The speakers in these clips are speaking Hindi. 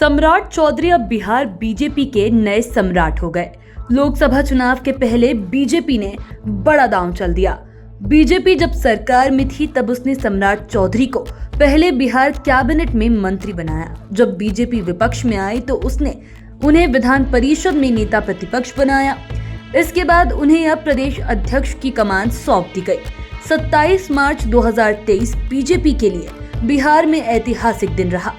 सम्राट चौधरी अब बिहार बीजेपी के नए सम्राट हो गए। लोकसभा चुनाव के पहले बीजेपी ने बड़ा दांव चल दिया। बीजेपी जब सरकार में थी तब उसने सम्राट चौधरी को पहले बिहार कैबिनेट में मंत्री बनाया। जब बीजेपी विपक्ष में आई तो उसने उन्हें विधान परिषद में नेता प्रतिपक्ष बनाया। इसके बाद उन्हें अब प्रदेश अध्यक्ष की कमान सौंप दी गई। 27 मार्च 2023 बीजेपी के लिए बिहार में ऐतिहासिक दिन रहा।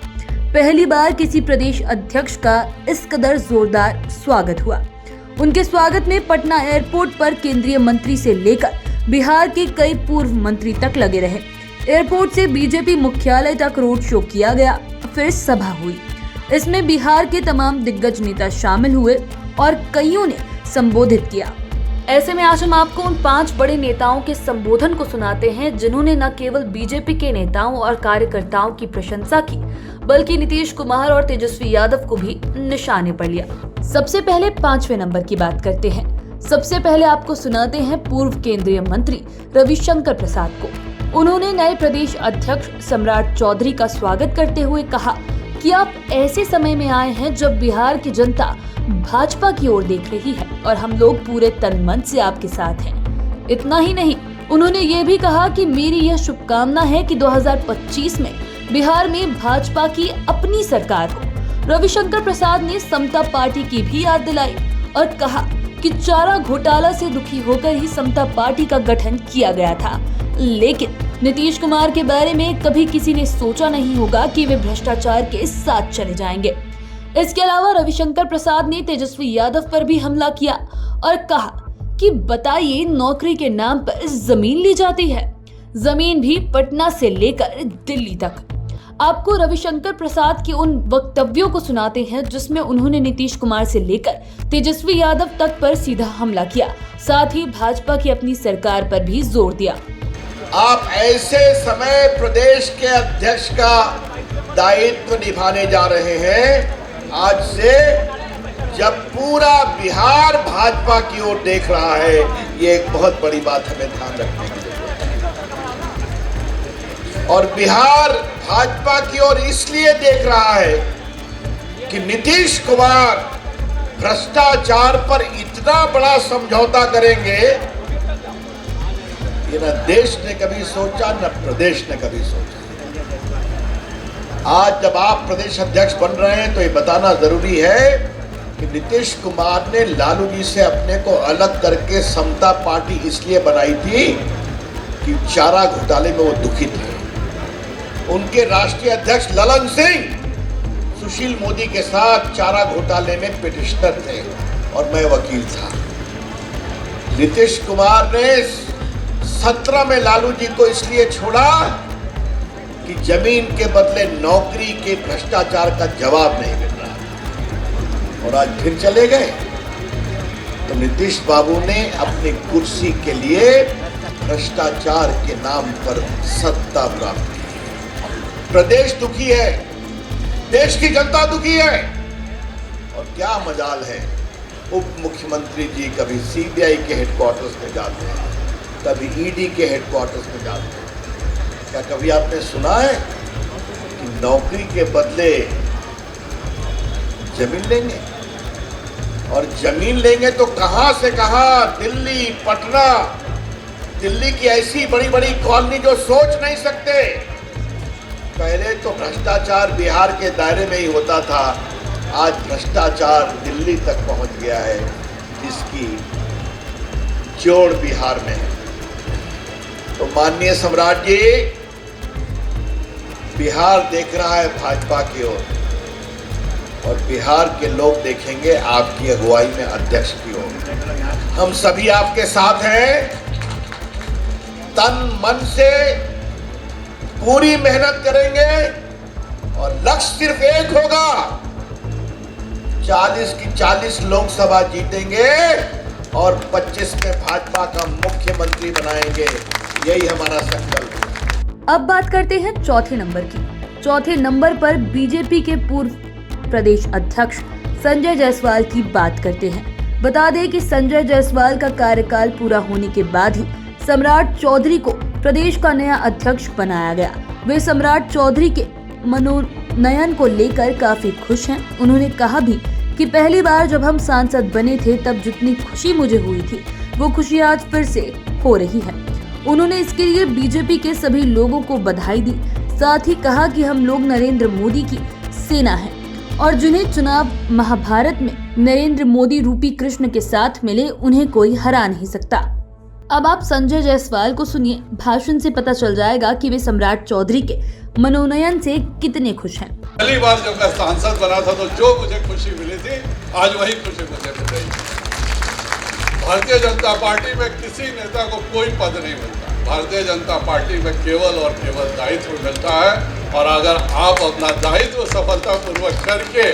पहली बार किसी प्रदेश अध्यक्ष का इस कदर जोरदार स्वागत हुआ। उनके स्वागत में पटना एयरपोर्ट पर केंद्रीय मंत्री से लेकर बिहार के कई पूर्व मंत्री तक लगे रहे। एयरपोर्ट से बीजेपी मुख्यालय तक रोड शो किया गया, फिर सभा हुई। इसमें बिहार के तमाम दिग्गज नेता शामिल हुए और कईयों ने संबोधित किया। ऐसे में आज हम आपको उन 5 बड़े नेताओं के संबोधन को सुनाते हैं जिन्होंने न केवल बीजेपी के नेताओं और कार्यकर्ताओं की प्रशंसा की, बल्कि नीतीश कुमार और तेजस्वी यादव को भी निशाने पर लिया। सबसे पहले 5वें नंबर की बात करते हैं। सबसे पहले आपको सुनाते हैं पूर्व केंद्रीय मंत्री रविशंकर प्रसाद को। उन्होंने नए प्रदेश अध्यक्ष सम्राट चौधरी का स्वागत करते हुए कहा कि आप ऐसे समय में आए हैं जब बिहार की जनता भाजपा की ओर देख रही है और हम लोग पूरे तन मन से आपके साथ हैं। इतना ही नहीं, उन्होंने ये भी कहा कि मेरी यह शुभकामना है कि 2025 में बिहार में भाजपा की अपनी सरकार हो। रविशंकर प्रसाद ने समता पार्टी की भी याद दिलाई और कहा कि चारा घोटाला से दुखी होकर ही समता पार्टी का गठन किया गया था, लेकिन नीतीश कुमार के बारे में कभी किसी ने सोचा नहीं होगा कि वे भ्रष्टाचार के साथ चले जाएंगे। इसके अलावा रविशंकर प्रसाद ने तेजस्वी यादव पर भी हमला किया और कहा कि बताइए, नौकरी के नाम पर जमीन ली जाती है, जमीन भी पटना से लेकर दिल्ली तक। आपको रविशंकर प्रसाद के उन वक्तव्यों को सुनाते हैं जिसमें उन्होंने नीतीश कुमार से लेकर तेजस्वी यादव तक पर सीधा हमला किया, साथ ही भाजपा की अपनी सरकार पर भी जोर दिया। आप ऐसे समय प्रदेश के अध्यक्ष का दायित्व निभाने जा रहे हैं आज से, जब पूरा बिहार भाजपा की ओर देख रहा है। ये एक बहुत बड़ी बात हमें ध्यान रखने की जरूरत है। और बिहार भाजपा की ओर इसलिए देख रहा है कि नीतीश कुमार भ्रष्टाचार पर इतना बड़ा समझौता करेंगे, ये न देश ने कभी सोचा, न प्रदेश ने कभी सोचा। आज जब आप प्रदेश अध्यक्ष बन रहे हैं तो ये बताना जरूरी है कि नीतीश कुमार ने लालू जी से अपने को अलग करके समता पार्टी इसलिए बनाई थी कि चारा घोटाले में वो दुखी थे। उनके राष्ट्रीय अध्यक्ष ललन सिंह सुशील मोदी के साथ चारा घोटाले में पिटिशनर थे और मैं वकील था। नीतीश कुमार ने 17 में लालू जी को इसलिए छोड़ा कि जमीन के बदले नौकरी के भ्रष्टाचार का जवाब नहीं मिल रहा, और आज फिर चले गए। तो नीतीश बाबू ने अपनी कुर्सी के लिए भ्रष्टाचार के नाम पर सत्ता प्राप्त की। प्रदेश दुखी है, देश की जनता दुखी है। और क्या मजाल है, उप मुख्यमंत्री जी कभी सीबीआई के हेडक्वार्टर्स में जाते हैं, कभी ईडी के हेडक्वार्टर्स में जाते हैं। क्या कभी आपने सुना है कि नौकरी के बदले जमीन लेंगे? और जमीन लेंगे तो कहां से कहां, दिल्ली, पटना, दिल्ली की ऐसी बड़ी बड़ी कॉलोनी जो सोच नहीं सकते। पहले तो भ्रष्टाचार बिहार के दायरे में ही होता था, आज भ्रष्टाचार दिल्ली तक पहुंच गया है, जिसकी जोड़ बिहार में है। तो माननीय सम्राट जी, बिहार देख रहा है भाजपा की ओर, और बिहार के लोग देखेंगे आपकी अगुवाई में अध्यक्ष की ओर। हम सभी आपके साथ हैं, तन मन से पूरी मेहनत करेंगे और लक्ष्य सिर्फ एक होगा, 40 की 40 लोकसभा जीतेंगे और 25 में भाजपा का मुख्यमंत्री बनाएंगे। यही हमारा संकल्प है। अब बात करते हैं चौथे नंबर की। चौथे नंबर पर बीजेपी के पूर्व प्रदेश अध्यक्ष संजय जायसवाल की बात करते हैं। बता दें कि संजय जायसवाल का कार्यकाल पूरा होने के बाद ही सम्राट चौधरी को प्रदेश का नया अध्यक्ष बनाया गया। वे सम्राट चौधरी के मनोनयन को लेकर काफी खुश हैं। उन्होंने कहा भी कि पहली बार जब हम सांसद बने थे तब जितनी खुशी मुझे हुई थी वो खुशी आज फिर से हो रही है। उन्होंने इसके लिए बीजेपी के सभी लोगों को बधाई दी। साथ ही कहा कि हम लोग नरेंद्र मोदी की सेना हैं और जिन्हें चुनाव महाभारत में नरेंद्र मोदी रूपी कृष्ण के साथ मिले उन्हें कोई हरा नहीं सकता। अब आप संजय जायसवाल को सुनिए। भाषण से पता चल जाएगा कि वे सम्राट चौधरी के मनोनयन से कितने खुश हैं। पहली बार जब मैं सांसद बना था तो जो मुझे खुशी मिली थी आज वही खुशी मुझे मिल रही है। भारतीय जनता पार्टी में किसी नेता को कोई पद नहीं मिलता। भारतीय जनता पार्टी में केवल और केवल दायित्व मिलता है और अगर आप अपना दायित्व सफलतापूर्वक करके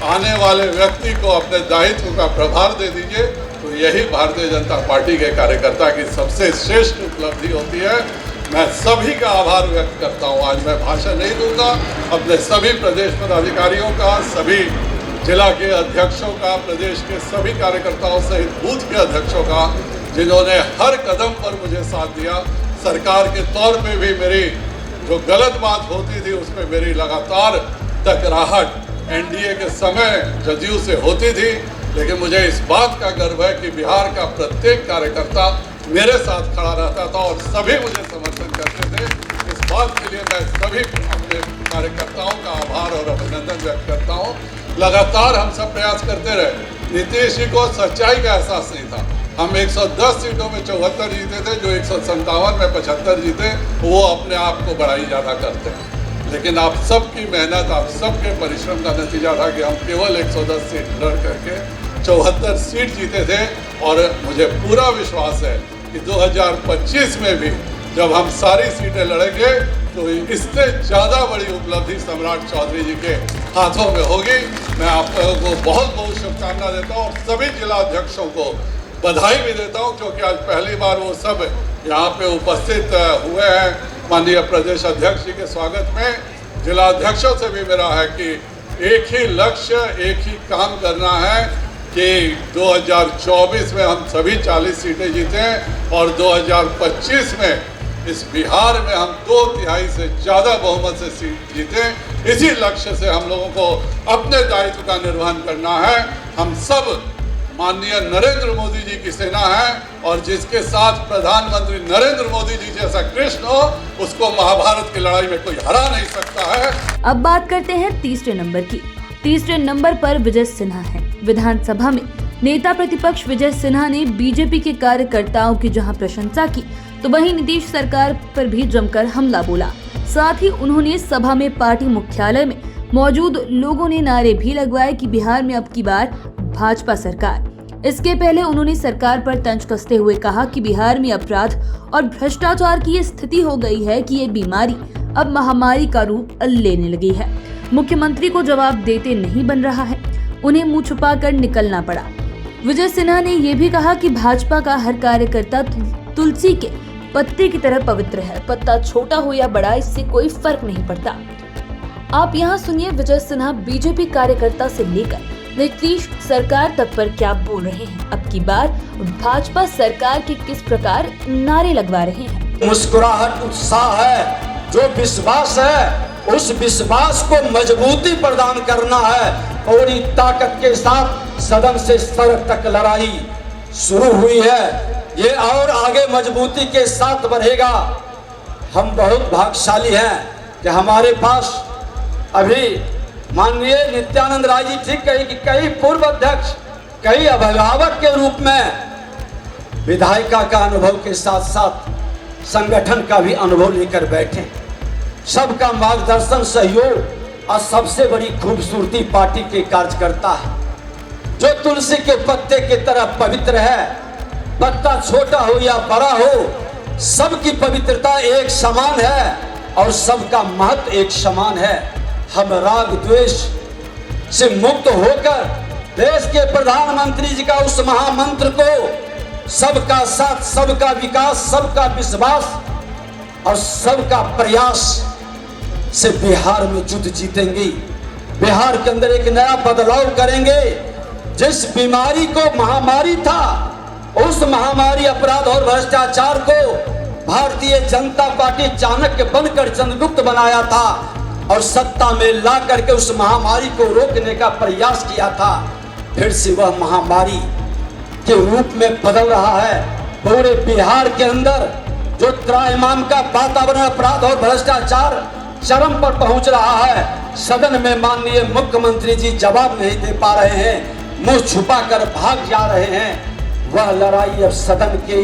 आने वाले व्यक्ति को अपने दायित्व का प्रभार दे दीजिए तो यही भारतीय जनता पार्टी के कार्यकर्ता की सबसे श्रेष्ठ उपलब्धि होती है। मैं सभी का आभार व्यक्त करता हूं। आज मैं भाषण नहीं दूंगा, अपने सभी प्रदेश पदाधिकारियों का, सभी जिला के अध्यक्षों का, प्रदेश के सभी कार्यकर्ताओं सहित बूथ के अध्यक्षों का, जिन्होंने हर कदम पर मुझे साथ दिया। सरकार के तौर पे भी मेरी जो गलत बात होती थी उस पर मेरी लगातार टकराहट एनडीए के समय जदयू से होती थी, लेकिन मुझे इस बात का गर्व है कि बिहार का प्रत्येक कार्यकर्ता मेरे साथ खड़ा रहता था और सभी मुझे समर्थन करते थे। इस बात के लिए मैं सभी अपने कार्यकर्ताओं का आभार और अभिनंदन व्यक्त करता हूँ। लगातार हम सब प्रयास करते रहे। नीतीश जी को सच्चाई का एहसास नहीं था। हम 110 सीटों में 74 जीते थे, जो 157 में 75 जीते वो अपने आप को बड़ा ही ज़्यादा करते हैं। लेकिन आप सबकी मेहनत, आप सबके परिश्रम का नतीजा था कि हम केवल 110 सीट लड़ करके 74 सीट जीते थे। और मुझे पूरा विश्वास है कि 2025 में भी जब हम सारी सीटें लड़ेंगे तो इससे ज़्यादा बड़ी उपलब्धि सम्राट चौधरी जी के हाथों में होगी। मैं आप लोगों को बहुत बहुत शुभकामना देता हूँ और सभी जिला अध्यक्षों को बधाई भी देता हूँ, क्योंकि आज पहली बार वो सब यहाँ पे उपस्थित हुए हैं। माननीय प्रदेश अध्यक्ष जी के स्वागत में जिला अध्यक्षों से भी मेरा है कि एक ही लक्ष्य, एक ही काम करना है कि 2024 में हम सभी 40 सीटें जीतें और 2025 में इस बिहार में हम 2/3 से ज़्यादा बहुमत से सीट जीतें। इसी लक्ष्य से हम लोगों को अपने दायित्व का निर्वहन करना है। हम सब माननीय नरेंद्र मोदी जी की सेना है और जिसके साथ प्रधानमंत्री नरेंद्र मोदी जी जैसा कृष्ण हो उसको महाभारत की लड़ाई में कोई हरा नहीं सकता है। अब बात करते हैं तीसरे नंबर की। तीसरे नंबर पर विजय सिन्हा है। विधानसभा में नेता प्रतिपक्ष विजय सिन्हा ने बीजेपी के कार्यकर्ताओं की जहां प्रशंसा की तो वहीं नीतीश सरकार पर भी जमकर हमला बोला। साथ ही उन्होंने सभा में पार्टी मुख्यालय में मौजूद लोगों ने नारे भी लगवाए कि बिहार में अब की बार भाजपा सरकार। इसके पहले उन्होंने सरकार पर तंज कसते हुए कहा कि बिहार में अपराध और भ्रष्टाचार की ये स्थिति हो गई है कि ये बीमारी अब महामारी का रूप लेने लगी है। मुख्यमंत्री को जवाब देते नहीं बन रहा है, उन्हें मुंह छुपाकर निकलना पड़ा। विजय सिन्हा ने यह भी कहा कि भाजपा का हर कार्यकर्ता तुलसी के पत्ते की तरह पवित्र है। पत्ता छोटा हो या बड़ा इससे कोई फर्क नहीं पड़ता। आप यहाँ सुनिए विजय सिन्हा बीजेपी कार्यकर्ता से लेकर नीतीश सरकार तक पर क्या बोल रहे हैं। अब की बार भाजपा सरकार के किस प्रकार नारे लगवा रहे हैं। मुस्कुराहट, उत्साह है, जो विश्वास है उस विश्वास को मजबूती प्रदान करना है। पूरी ताकत के साथ सदन से सड़क तक लड़ाई शुरू हुई है, ये और आगे मजबूती के साथ बढ़ेगा। हम बहुत भाग्यशाली हैं कि हमारे पास अभी माननीय नित्यानंद राय जी ठीक कही कि कई पूर्व अध्यक्ष, कई अभिभावक के रूप में विधायिका का अनुभव के साथ साथ संगठन का भी अनुभव लेकर बैठे। सबका मार्गदर्शन, सहयोग और सबसे बड़ी खूबसूरती पार्टी के कार्यकर्ता है, जो तुलसी के पत्ते की तरह पवित्र है। पत्ता छोटा हो या बड़ा हो, सबकी पवित्रता एक समान है और सबका महत्व एक समान है। हम राग द्वेष से मुक्त होकर देश के प्रधानमंत्री जी का उस महामंत्र को सबका साथ, सबका विकास, सबका विश्वास और सबका प्रयास से बिहार में युद्ध जीतेंगे। बिहार के अंदर एक नया बदलाव करेंगे। जिस बीमारी को महामारी था, उस महामारी अपराध और भ्रष्टाचार को भारतीय जनता पार्टी चाणक्य बनकर चंद्रगुप्त बनाया था, और सत्ता में ला करके उस महामारी को रोकने का प्रयास किया था, फिर से वह महामारी के रूप में बदल रहा है। पूरे बिहार के अंदर जो त्राहिमाम का वातावरण, अपराध और भ्रष्टाचार चरम पर पहुंच रहा है, सदन में माननीय मुख्यमंत्री जी जवाब नहीं दे पा रहे हैं, मुंह छुपा कर भाग जा रहे हैं। वह लड़ाई अब सदन के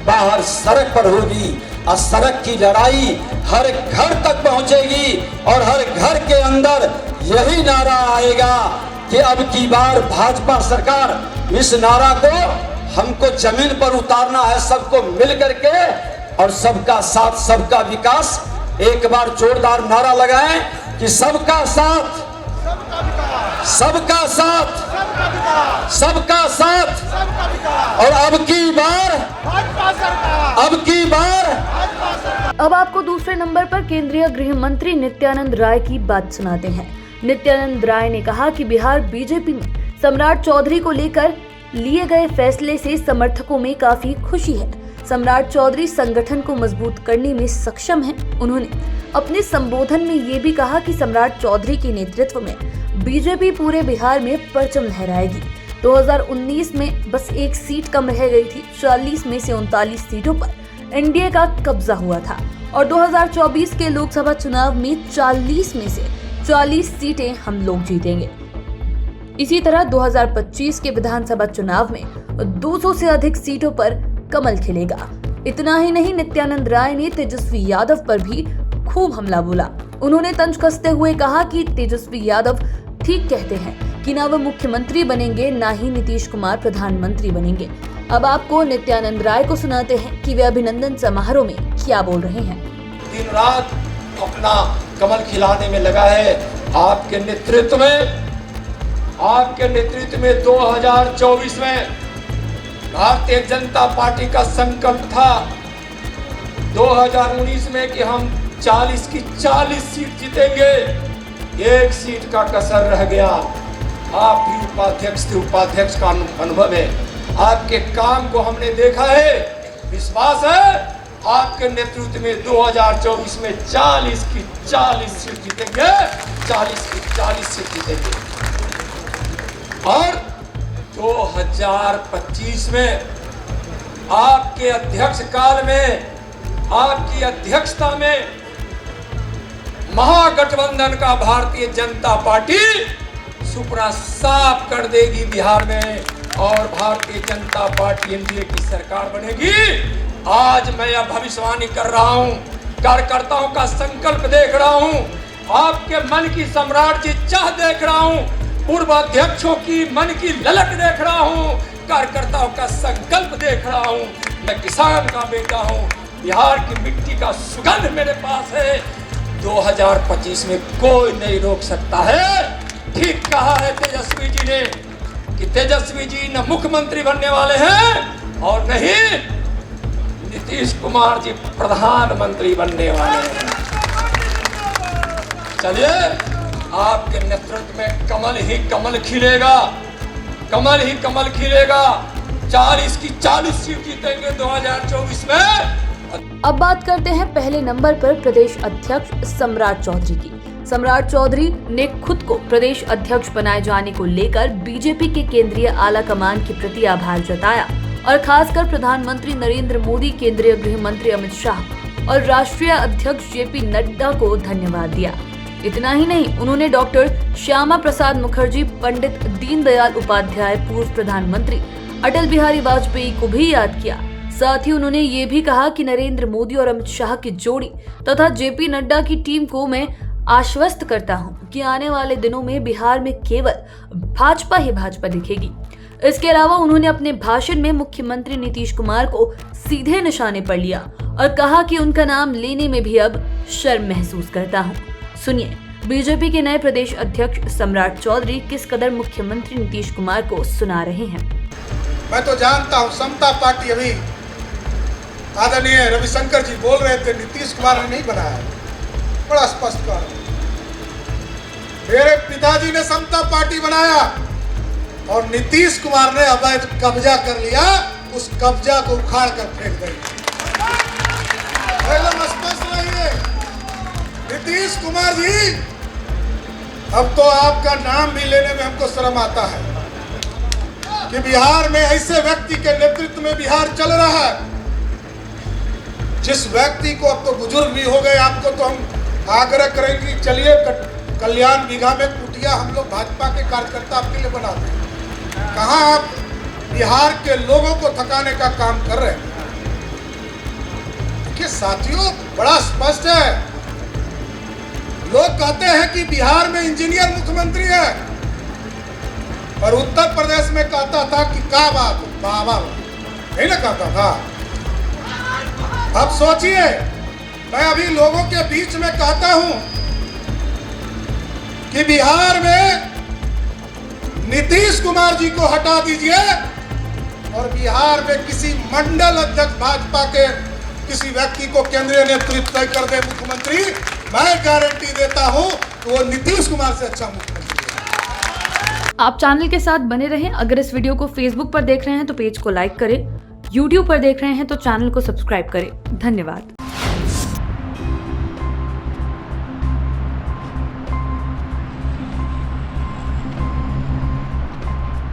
बाहर सड़क पर होगी और सड़क की लड़ाई हर घर तक पहुंचेगी और हर घर के अंदर यही नारा आएगा कि अब की बार भाजपा सरकार, इस नारा को हमको जमीन पर उतारना है, सबको मिल करके, और सबका साथ सबका विकास। एक बार जोरदार नारा लगाएं कि सबका साथ, सबका साथ, सबका साथ, और अब की बार, अब की बार। अब आपको दूसरे नंबर पर केंद्रीय गृह मंत्री नित्यानंद राय की बात सुनाते हैं। नित्यानंद राय ने कहा कि बिहार बीजेपी में सम्राट चौधरी को लेकर लिए गए फैसले से समर्थकों में काफी खुशी है। सम्राट चौधरी संगठन को मजबूत करने में सक्षम हैं। उन्होंने अपने संबोधन में ये भी कहा कि सम्राट चौधरी के नेतृत्व में बीजेपी पूरे बिहार में परचम लहराएगी। 2019 में बस एक सीट कम रह गई थी। 40 में से 39 सीटों पर एनडीए का कब्जा हुआ था और 2024 के लोकसभा चुनाव में 40 में से 40 सीटें हम लोग जीतेंगे। इसी तरह 2025 के विधानसभा चुनाव में 200 से अधिक सीटों पर कमल खिलेगा। इतना ही नहीं, नित्यानंद राय ने तेजस्वी यादव पर भी खूब हमला बोला। उन्होंने तंज कसते हुए कहा कि तेजस्वी यादव ठीक कहते हैं कि ना वो मुख्यमंत्री बनेंगे, ना ही नीतीश कुमार प्रधानमंत्री बनेंगे। अब आपको नित्यानंद राय को सुनाते हैं कि वे अभिनंदन समारोह में क्या बोल रहे हैं। दिन रात अपना कमल खिलाने में लगा है। आपके नेतृत्व में 2024 में भारतीय जनता पार्टी का संकल्प था 2019 में कि हम 40 की 40 सीट जीतेंगे। एक सीट का कसर रह गया। आप भी उपाध्यक्ष थे, उपाध्यक्ष का अनुभव है, आपके काम को हमने देखा है। विश्वास है आपके नेतृत्व में 2024 में 40 की 40 सीट जीतेंगे, 40 की 40 सीट जीतेंगे। और 2025 में आपके अध्यक्ष काल में, आपकी अध्यक्षता में महागठबंधन का भारतीय जनता पार्टी सुपड़ा साफ कर देगी बिहार में और भारतीय जनता पार्टी एनडीए की सरकार बनेगी। आज मैं यह भविष्यवाणी कर रहा हूं, कार्यकर्ताओं का संकल्प देख रहा हूं, आपके मन की सम्राट जी चाह देख रहा हूं, पूर्व अध्यक्षों की मन की ललक देख रहा हूं, कार्यकर्ताओं का संकल्प देख रहा हूं। मैं किसान का बेटा हूं, बिहार की मिट्टी का सुगंध मेरे पास है। 2025 में कोई नहीं रोक सकता है। ठीक कहा है तेजस्वी जी ने कि तेजस्वी जी न मुख्यमंत्री बनने वाले हैं और नहीं नीतीश कुमार जी प्रधानमंत्री बनने वाले हैं। चलिए, आपके नेतृत्व में कमल ही कमल खिलेगा, कमल ही कमल खिलेगा। 40 की 40 सीट जीतेंगे 2024 में। अब बात करते हैं पहले नंबर पर प्रदेश अध्यक्ष सम्राट चौधरी की। सम्राट चौधरी ने खुद को प्रदेश अध्यक्ष बनाए जाने को लेकर बीजेपी के केंद्रीय आला कमान के प्रति आभार जताया और खासकर प्रधानमंत्री नरेंद्र मोदी, केंद्रीय गृह मंत्री अमित शाह और राष्ट्रीय अध्यक्ष जेपी नड्डा को धन्यवाद दिया। इतना ही नहीं, उन्होंने डॉक्टर श्यामा प्रसाद मुखर्जी, पंडित दीनदयाल उपाध्याय, पूर्व प्रधानमंत्री अटल बिहारी वाजपेयी को भी याद किया। साथ ही उन्होंने ये भी कहा कि नरेंद्र मोदी और अमित शाह की जोड़ी तथा जेपी नड्डा की टीम को मैं आश्वस्त करता हूं कि आने वाले दिनों में बिहार में केवल भाजपा ही भाजपा दिखेगी। इसके अलावा उन्होंने अपने भाषण में मुख्यमंत्री नीतीश कुमार को सीधे निशाने पर लिया और कहा कि उनका नाम लेने में भी अब शर्म महसूस करता हूं। सुनिए बीजेपी के नए प्रदेश अध्यक्ष सम्राट चौधरी किस कदर मुख्यमंत्री नीतीश कुमार को सुना रहे हैं। मैं तो जानता हूं समता पार्टी, अभी आदरणीय रविशंकर जी बोल रहे थे नीतीश कुमार ने नहीं बनाया, बड़ा स्पष्ट कर रहा हूं। मेरे पिताजी ने समता पार्टी बनाया और नीतीश कुमार ने अवैध कब्जा कर लिया, उस कब्जा को उखाड़ कर फेंक दिया। एकदम स्पष्ट रहिए, नीतीश नीतीश कुमार जी, अब तो आपका नाम भी लेने में हमको शर्म आता है कि बिहार में ऐसे व्यक्ति के नेतृत्व में बिहार चल रहा है, जिस व्यक्ति को अब तो बुजुर्ग भी हो गए। आपको तो हम आग्रह करेंगे, चलिए कल्याण बीघा में कुटिया हम लोग भाजपा के कार्यकर्ता आपके लिए बना दें। कहाँ आप बिहार के लोगों को थकाने का काम कर रहे हैं? देखिए साथियों, बड़ा स्पष्ट है। लोग कहते हैं कि बिहार में इंजीनियर मुख्यमंत्री है, और उत्तर प्रदेश में कहता था कि क्या बात, बाबा नहीं ना कहता था। अब सोचिए, मैं अभी लोगों के बीच में कहता हूं कि बिहार में नीतीश कुमार जी को हटा दीजिए और बिहार में किसी मंडल अध्यक्ष भाजपा के किसी व्यक्ति को केंद्रीय नेतृत्व तय कर दे मुख्यमंत्री, मैं गारंटी देता हूं कि वो नीतीश कुमार से अच्छा मुख्यमंत्री है। आप चैनल के साथ बने रहें। अगर इस वीडियो को फेसबुक पर देख रहे हैं तो पेज को लाइक करें, यूट्यूब पर देख रहे हैं तो चैनल को सब्सक्राइब करें। धन्यवाद।